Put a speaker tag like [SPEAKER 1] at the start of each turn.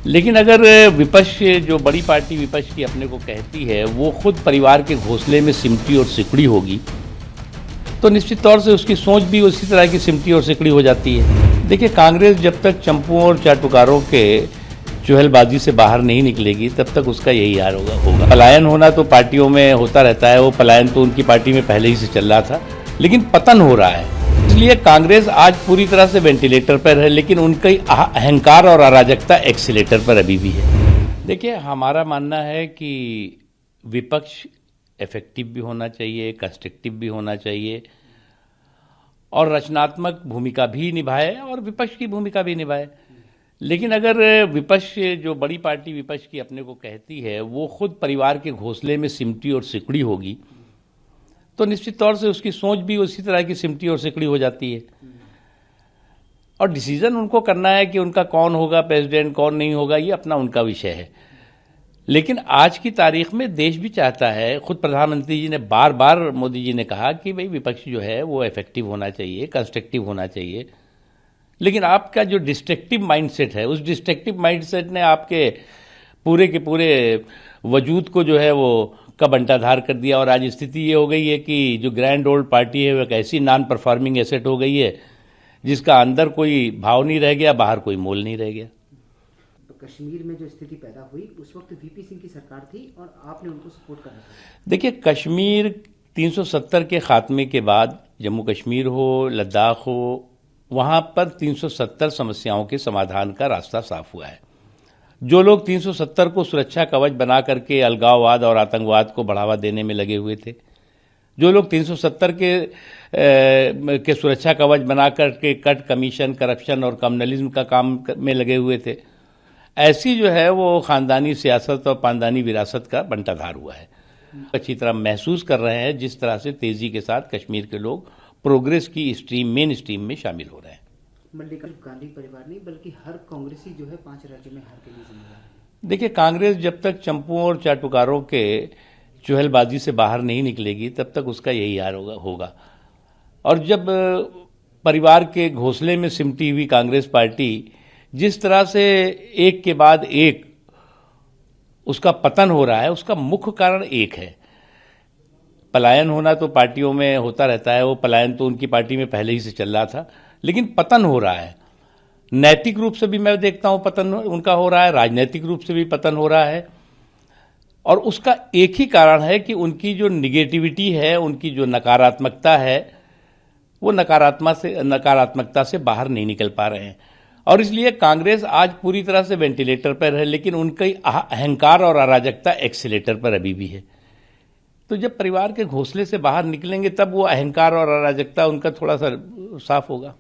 [SPEAKER 1] लेकिन अगर विपक्ष, जो बड़ी पार्टी विपक्ष की अपने को कहती है, वो खुद परिवार के घोंसले में सिमटी और सिकुड़ी होगी, तो निश्चित तौर से उसकी सोच भी उसी तरह की सिमटी और सिकड़ी हो जाती है। देखिए, कांग्रेस जब तक चंपुओं और चाटुकारों के चुहलबाजी से बाहर नहीं निकलेगी, तब तक उसका यही हाल होगा। पलायन होना तो पार्टियों में होता रहता है, वो पलायन तो उनकी पार्टी में पहले ही से चल रहा था, लेकिन पतन हो रहा है। इसलिए कांग्रेस आज पूरी तरह से वेंटिलेटर पर है, लेकिन उनका अहंकार और अराजकता एक्सीलेटर पर अभी भी है। देखिए, हमारा मानना है कि विपक्ष इफेक्टिव भी होना चाहिए, कंस्ट्रक्टिव भी होना चाहिए और रचनात्मक भूमिका भी निभाए और विपक्ष की भूमिका भी निभाए। लेकिन अगर विपक्ष, जो बड़ी पार्टी विपक्ष की अपने को कहती है, वो खुद परिवार के घोंसले में सिमटी और सिकुड़ी होगी, तो निश्चित तौर से उसकी सोच भी उसी तरह की सिमटी और सिकड़ी हो जाती है। और डिसीजन उनको करना है कि उनका कौन होगा प्रेसिडेंट, कौन नहीं होगा, ये अपना उनका विषय है। लेकिन आज की तारीख में देश भी चाहता है, खुद प्रधानमंत्री जी ने बार बार, मोदी जी ने कहा कि भाई विपक्ष जो है वो इफेक्टिव होना चाहिए, कंस्ट्रक्टिव होना चाहिए। लेकिन आपका जो डिस्ट्रक्टिव माइंडसेट है, उस डिस्ट्रक्टिव माइंडसेट ने आपके पूरे के पूरे वजूद को जो है वो का बंटाधार कर दिया। और आज स्थिति ये हो गई है कि जो ग्रैंड ओल्ड पार्टी है वो एक ऐसी नॉन परफॉर्मिंग एसेट हो गई है जिसका अंदर कोई भाव नहीं रह गया, बाहर कोई मोल नहीं रह गया।
[SPEAKER 2] तो कश्मीर में जो स्थिति पैदा हुई उस वक्त वीपी सिंह की सरकार थी और आपने उनको सपोर्ट करना था।
[SPEAKER 1] देखिए, कश्मीर 370 के खात्मे के बाद जम्मू कश्मीर हो, लद्दाख हो, वहाँ पर 370 समस्याओं के समाधान का रास्ता साफ हुआ है। जो लोग 370 को सुरक्षा कवच बना करके अलगाववाद और आतंकवाद को बढ़ावा देने में लगे हुए थे, जो लोग 370 के सुरक्षा कवच बना करके कट, कमीशन, करप्शन और कम्युनलिज्म का काम में लगे हुए थे, ऐसी जो है वो खानदानी सियासत और पानदानी विरासत का बंटाधार हुआ है। अच्छी तरह महसूस कर रहे हैं जिस तरह से तेजी के साथ कश्मीर के लोग प्रोग्रेस की स्ट्रीम, मेन स्ट्रीम में शामिल हो रहे हैं।
[SPEAKER 2] मल्लिकार्जुन गांधी परिवार नहीं बल्कि हर कांग्रेसी जो है 5 राज्यों में हार के लिए जिम्मेदार है।
[SPEAKER 1] देखिए, कांग्रेस जब तक चंपुओं और चाटुकारों के चुहलबाजी से बाहर नहीं निकलेगी, तब तक उसका यही हाल होगा। और जब परिवार के घोंसले में सिमटी हुई कांग्रेस पार्टी जिस तरह से एक के बाद एक उसका पतन हो रहा है, उसका मुख्य कारण एक है। पलायन होना तो पार्टियों में होता रहता है, वो पलायन तो उनकी पार्टी में पहले ही से चल रहा था, लेकिन पतन हो रहा है। नैतिक रूप से भी मैं देखता हूं पतन उनका हो रहा है, राजनीतिक रूप से भी पतन हो रहा है। और उसका एक ही कारण है कि उनकी जो निगेटिविटी है, उनकी जो नकारात्मकता है, वो नकारात्मकता से बाहर नहीं निकल पा रहे हैं। और इसलिए कांग्रेस आज पूरी तरह से वेंटिलेटर पर है, लेकिन उनका अहंकार और अराजकता एक्सीलेटर पर अभी भी है। तो जब परिवार के घोंसले से बाहर निकलेंगे, तब वो अहंकार और अराजकता उनका थोड़ा सा साफ होगा।